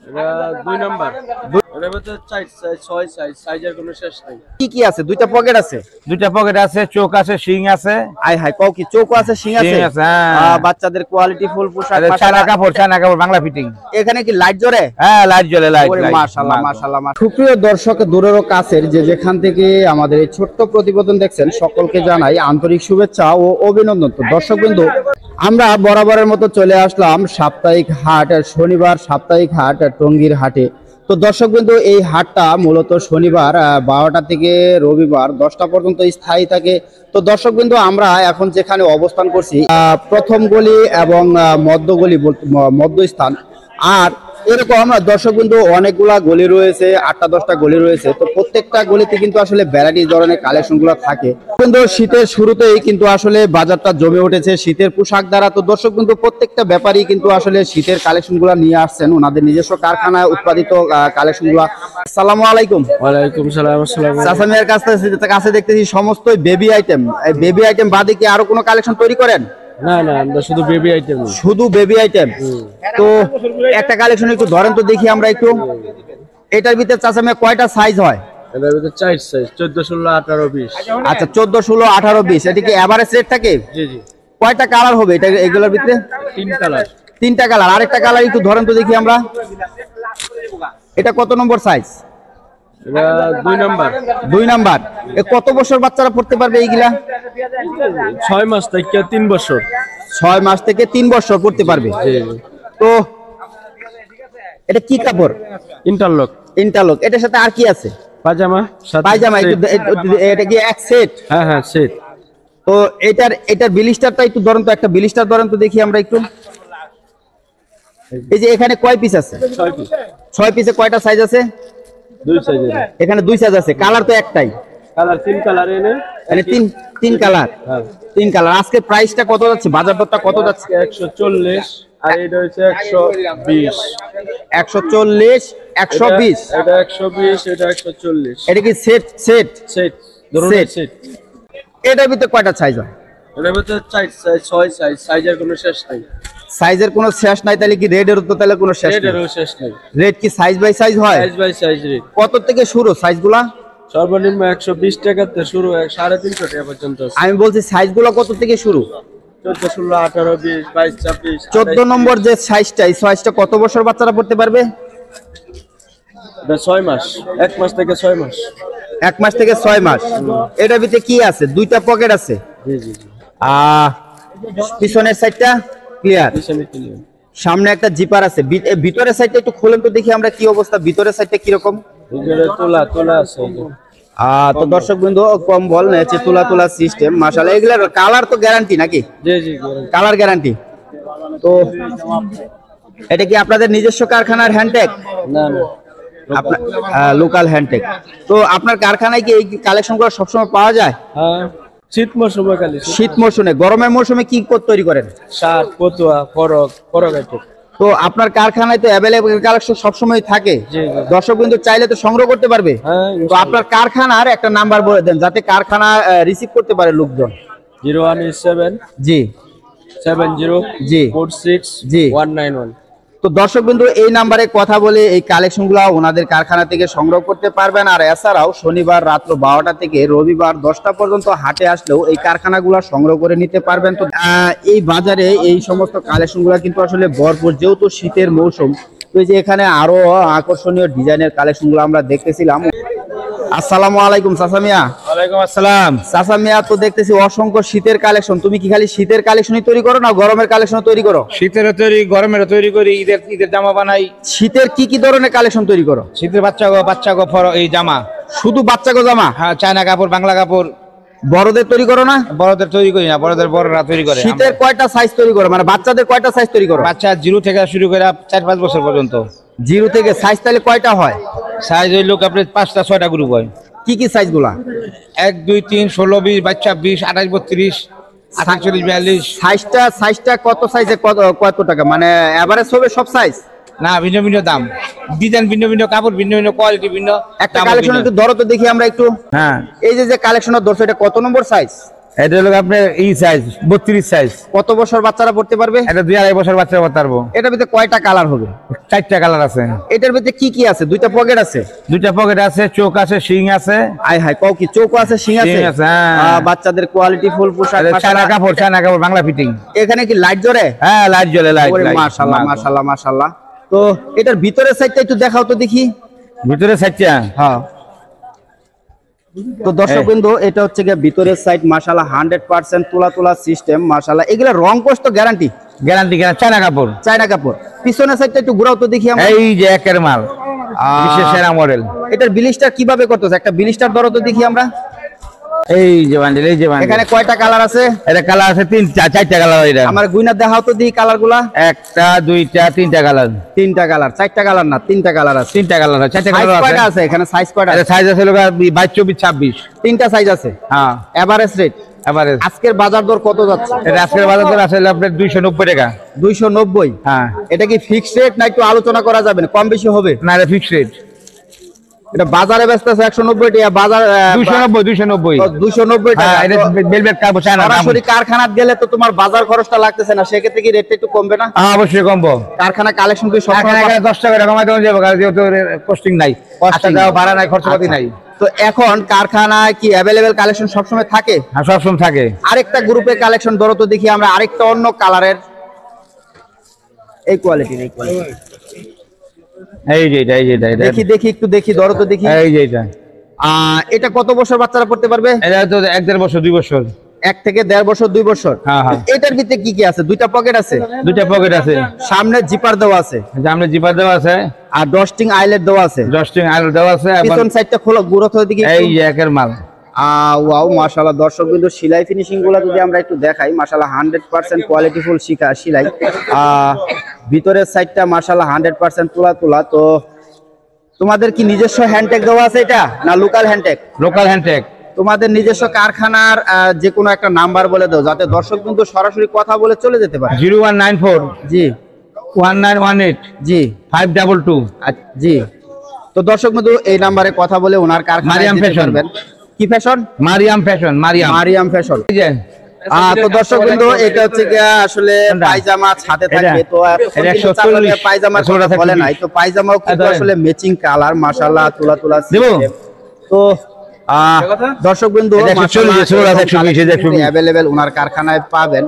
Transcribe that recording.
এটা 2 নাম্বার। এর ভিতরে 4 সাইজ 6 সাইজ, সাইজের কোনো শেষ নাই। কি কি আছে? দুইটা পকেট আছে, দুইটা পকেট আছে, চোখ আছে, শিং আছে। আয় হায়, কও কি চোখ আছে, শিং আছে? শিং আছে, হ্যাঁ। বাচ্চাদের কোয়ালিটি ফুল পোশাক, চায়না কাপড় বাংলা ফিটিং। এখানে কি লাইট জ্বলে? হ্যাঁ, লাইট জ্বলে, লাইট। মাশাআল্লাহ মাশাআল্লাহ। সুপ্রিয় দর্শক দূরেরও কাছের যে যেখান থেকে আমাদের এই ছোট্ট প্রতিবেদন দেখছেন, সকলকে জানাই আন্তরিক শুভেচ্ছা ও অভিনন্দন। তো দর্শকবৃন্দ, আমরা বরাবরের মতো চলে আসলাম সাপ্তাহিক হাট, শনিবার সাপ্তাহিক হাট টঙ্গীর হাটে। তো দর্শকবৃন্দ, এই হাটটা মূলত শনিবার 12টা থেকে রবিবার 10টা পর্যন্ত স্থায়ী থাকে। তো দর্শকবৃন্দ, আমরা এখন যেখানে অবস্থান করছি, প্রথম গলি এবং মধ্যস্থান, আর এরকম দর্শকবৃন্দ অনেকগুলা গলি রয়েছে, 8টা-10টা গলি রয়েছে। তো প্রত্যেকটা গলিতে কিন্তু আসলে ভ্যারাইটি ধরনের কালেকশন গুলো থাকে। কিন্তু শীতের শুরুতেই কিন্তু আসলে বাজারটা জমে উঠেছে শীতের পোশাক দ্বারা। তো দর্শকবৃন্দ, প্রত্যেকটা ব্যাপারী কিন্তু আসলে শীতের কালেকশন গুলা নিয়ে আসছেন, ওনাদের নিজস্ব কারখানায় উৎপাদিত কালেকশন গুলা। আসসালামু আলাইকুম। ওয়ালাইকুম সালাম। আসসালামু আলাইকুম। চাচা মিয়ার কাছে দেখতেছি সমস্ত বেবি আইটেম। এই বেবি আইটেম বাদে কি আরো কোনো কালেকশন তৈরি করেন? না না, আমরা শুধু বেবি আইটেম। শুধু বেবি আইটেম। তো একটা কালেকশন একটু ধরেন তো দেখি আমরা একটু। এটার ভিতরে চাচা মিয়া কয়টা সাইজ হয়? এর ভিতরে 4 সাইজ, 14, 16, 18, 20। আচ্ছা, 14, 16, 18, 20। এটা কি এভারেজ রেট থাকে? জি জি। কয়টা কালার হবে এটা এগুলোর ভিতরে? 3 কালার। 3টা কালার। আরেকটা কালার একটু ধরেন তো দেখি আমরা। এটা কত নম্বর সাইজ? এটা 2 নাম্বার। 2 নাম্বার। কত বছর বাচ্চারা পড়তে পারবে এইগুলা? 6 মাস থেকে 3 বছর। 6 মাস থেকে 3 বছর পড়তে পারবে। জি জি। তো এটা কি কাপড়? ইন্টারলক। ইন্টারলক। এটার সাথে আর কি আছে? পাজামা। পায়জামা। এটা কি এক সেট? হ্যাঁ হ্যাঁ, সেট। তো এটার বিলিস্টারটা একটু ধরেন তো, একটা বিলিস্টার ধরেন তো দেখি আমরা একটু। এই যে এখানে কয় পিস আছে? 6 পিস। 6 পিসে কয়টা সাইজ আছে? 2 সাইজের। এখানে 2 সাইজ আছে। কালার তো একটাই। কালার 3 কালার এনে। মানে তিন কালার। হ্যাঁ, 3 কালার। আজকে প্রাইসটা কত যাচ্ছে? বাজার দরটা কত যাচ্ছে? 140 আর এটা হচ্ছে 120। 140, 120। এটা 120, এটা 140। এটা কি সেট? সেট ধরনের সেট। এটার ভিতরে কয়টা সাইজ হয়? এর ভিতরে 4 সাইজ 6 সাইজ, সাইজের কোনো শেষ নাই। সাইজের কোনো শেষ নাই। তাহলে কি রেডের তো তাহলে কোনো শেষ নাই? রেটেরও শেষ নাই। রেট কি সাইজ বাই সাইজ হয়? Size by size rate. কত থেকে শুরু সাইজগুলা? সর্বনিম্ন 120 টাকা থেকে শুরু, 350 টাকা পর্যন্ত আছে। আমি বলছি সাইজগুলো কত থেকে শুরু? 14, 16, 18, 20, 22, 24। 14 নম্বর যে সাইজটা, এই সাইজটা কত বছর বাচ্চারা পড়তে পারবে? এটা 6 মাস, 1 মাস থেকে 6 মাস। 1 মাস থেকে 6 মাস। এটার ভিতরে কি আছে? 2টা পকেট আছে। জি জি জি। পিছনের সাইডটা ক্লিয়ার। পিছনে ক্লিয়ার। সামনে একটা জিপার আছে। ভিতরের সাইডটা একটু খুলেন তো দেখি আমরা কি অবস্থা। ভিতরের সাইডটা কি রকম? ভিতরে তোলা আছে। তো দর্শকবৃন্দ, কম বল নেছে, তোলা সিস্টেম। মাশাআল্লাহ। এগুলার কালার তো গ্যারান্টি নাকি? জি জি। Colour guarantee. তো এটা কি আপনাদের নিজস্ব কারখানার হ্যান্ডটেক? না না, আপনার লোকাল হ্যান্ডটেক। তো আপনার কারখানায় কি এই কালেকশনগুলো সবসময় পাওয়া যায়? হ্যাঁ, শীত মৌসুমে খালি। শীত মৌসুমে। গরমের মৌসুমে কি তৈরি করেন? শার্ট, পতুয়া, ফরক আইটেম। তো আপনার কারখানায় তো অ্যাভেলেবল কালেকশন সবসময় থাকে। দর্শক কিন্তু চাইলে তো সংগ্রহ করতে পারবে। তো আপনার কারখানার একটা নাম্বার বলে দেন যাতে কারখানা রিসিভ করতে পারে লোকজন। 017 জি 70 জি 46 জি 191। তো দর্শক বিন্দু, এই নাম্বারে কথা বলে এই কালেকশনগুলো ওনাদের কারখানা থেকে সংগ্রহ করতে পারবেন। আর এছাড়াও শনিবার রাত্র 12টা থেকে রবিবার 10টা পর্যন্ত হাটে আসলেও এই কারখানাগুলো সংগ্রহ করে নিতে পারবেন। তো এই বাজারে এই সমস্ত কালেকশনগুলো কিন্তু আসলে ভরপুর, যেহেতু শীতের মৌসুম। তো এই যে এখানে আরো আকর্ষণীয় ডিজাইনের কালেকশনগুলো আমরা দেখতেছিলাম। আসসালামু আলাইকুম চাচা মিয়া। ওয়ালাইকুম আসসালাম। চাচা মিয়া, তো দেখতেছি অসংখ্য শীতের কালেকশন। তুমি কি খালি শীতের কালেকশনই তৈরি করো না গরমের কালেকশন তৈরি করো? শীতের তৈরি, গরমের তৈরি করি, ঈদের জামা বানাই। শীতের কি ধরনের কালেকশন তৈরি করো? শীতের বাচ্চা গো এই জামা। শুধু বাচ্চা গো জামা? হ্যাঁ, চায়না কাপড়, বাংলা কাপড়। বড়দের তৈরি করো না? বড়দের তৈরি করি না, বড়রা তৈরি করে। শীতের কয়টা সাইজ তৈরি করো? মানে বাচ্চাদের কয়টা সাইজ তৈরি করো? বাচ্চা 0 থেকে শুরু করে 4-5 বছর পর্যন্ত। 0 থেকে সাইজ তাহলে কয়টা হয়? সাইজ হইলো আপনার 5টা-6টা গ্রুপ হয়। কি সাইজ গুলা? 1, 2, 3, 16, 20, বাচ্চা 20, 28, 32, 48, 42। সাইজটা কত সাইজে কত টাকা? মানে এভারেজ হবে সব সাইজ? না, ভিন্ন ভিন্ন দাম, ডিজাইন ভিন্ন ভিন্ন, কাপড় ভিন্ন ভিন্ন, কোয়ালিটি ভিন্ন। একটা কালেকশন একটু ধরো তো দেখি আমরা একটু। হ্যাঁ, এই যে কালেকশনটা ধরছো, এটা কত নম্বর সাইজ? এটা হলো আপনার এই সাইজ 32 সাইজ। কত বছর বাচ্চারা পড়তে পারবে? এটা 2-2.5 বছর বাচ্চা পড়তে পারবো। এটার ভিতরে কয়টা কালার হবে? 4টা কালার আছে। এটার ভিতরে কি কি আছে? 2টা পকেট আছে, 2টা পকেট আছে, চোখ আছে, শিং আছে। আয় হায়, কও কি চোখ আছে, শিং আছে? শিং আছে, হ্যাঁ। বাচ্চাদের কোয়ালিটি ফুল পোশাক, চায়না কাপড় বাংলা ফিটিং। এখানে কি লাইট জ্বলে? হ্যাঁ, লাইট জ্বলে, লাইট। মাশাআল্লাহ মাশাআল্লাহ মাশাআল্লাহ। তো এটার ভিতরের সাইডটা একটু দেখাও তো দেখি। ভিতরে সাইডটা, হ্যাঁ। তো দর্শক বিন্দু, এটা হচ্ছে গিয়ে ভিতরের সাইড, মাশাআল্লাহ 100% তোলা তোলা সিস্টেম, মাশাআল্লাহ। এগুলা রং কোষ তো গ্যারান্টি? গ্যারান্টি, চায়না কাপড়। চায়না কাপড়। পিছনের সাইডটা একটু ঘোরাও তো দেখি আমরা। এই যে একের মাল, বিশেষ সেরা মডেল। এটার বিলিস্টার কিভাবে করতেছে? একটা বিলিস্টার ধরো তো দেখি আমরা। এই যে বান্ডেল, এই যে বান্ডেল। এখানে কয়টা কালার আছে? এটা কালার আছে 4টা কালার। এটা আমার গুইনা দেখাও তো দেখি কালারগুলা। 1টা 2টা 3টা কালার। 3টা কালার, 4টা কালার না, 3টা কালার আছে। 3টা কালার আছে, 4টা সাইজ কালার কয়টা আছে। আছে এখানে? সাইজ কয়টা এটা আছে? সাইজ আছে 22, 24, 26। 3টা সাইজ আছে। হ্যাঁ, এভারেজ রেট এবারে আজকের বাজার দর কত যাচ্ছে? এটা আজকের বাজার দর আছে আপনার 290 টাকা। 290? হ্যাঁ। এটা কি ফিক্সড রেট না একটু আলোচনা করা যাবে? কম বেশি হবে? না, এটা ফিক্সড রেট। এটা বাজারে বেচতে আছে 190 টাকা, বাজার 290। 290 টাকা। হ্যাঁ, এটা বেলভেট কাপড় চায়না। সরাসরি কারখানাত গেলে তো তোমার বাজার খরচটা লাগতেছে না, সেক্ষেত্রে কি রেটটা একটু কমবে না? হ্যাঁ, অবশ্যই কমবো। কারখানা কালেকশন কি সব এখানে 10 টাকা কমাই দেওয়া যাবে, কারণ যেহেতু কস্টিং নাই, টাকা ভাড়া নাই, খরচপাতি নাই। তো এখন কারখানায় কি অ্যাভেলেবেল কালেকশন সবসময় থাকে? হ্যাঁ, সবসময় থাকে। আরেকটা গ্রুপের কালেকশন ধরো তো দেখি আমরা, আরেকটা অন্য কালারের, এই কোয়ালিটির, এই কোয়ালিটি। এই যে এটা, এই যে এটা, দেখি দেখি একটু দেখি, ধরো তো দেখি। এই যে এটা। এটা কত বছর বাচ্চারা পড়তে পারবে? এটা তো 1-1.5 বছর, 2 বছর। 1 থেকে 1.5 বছর, 2 বছর। হ্যাঁ, হ্যাঁ। এটার ভিতরে কি কি আছে? 2টা পকেট আছে, 2টা পকেট আছে, সামনে জিপার দেওয়া আছে, সামনে জিপার দেওয়া আছে, আর ডস্টিং আইলেট দেওয়া আছে, ডস্টিং আইল দেওয়া আছে। পিছন সাইডটা খোলো, গুঁড়ো তো দিকে। এই যে একের মাল। ওয়াও, মাশাআল্লাহ। দর্শক বিন্দু, সেলাই ফিনিশিং গুলো যদি আমরা একটু দেখাই, মাশাআল্লাহ 100% কোয়ালিটিফুল সেলাই। ভিতরের সাইডটা মাশাআল্লাহ 100% তোলা তোলা। তো তোমাদের কি নিজস্ব হ্যান্ডটেক দেওয়া আছে এটা, না লোকাল হ্যান্ডটেক? Local hand tag. তোমাদের নিজস্ব কারখানার যে কোনো একটা নাম্বার বলে দাও, যাতে দর্শক বিন্দু সরাসরি কথা বলে চলে যেতে পারে। 0194 জি 1918 জি 522। জি। তো দর্শক বিন্দু, এই নাম্বারে কথা বলে ওনার কারখানায় মারিয়াম যেতে ফ্যাশন। পারবেন। কি fashion? Mariam fashion, Mariam fashion. এই যে তো দর্শক বিন্দু, এটা হচ্ছে গিয়া আসলে পায়জামা ছাদে থাকবে, তো পায়জামা বলে নাই, তো পায়জামাও কিন্তু আসলে ম্যাচিং কালার, মাশাআল্লাহ তোলা তোলা সিস্টেম। তো দর্শক বিন্দু, এটা 140, 120, 120, অ্যাভেলেবেল ওনার কারখানায় পাবেন।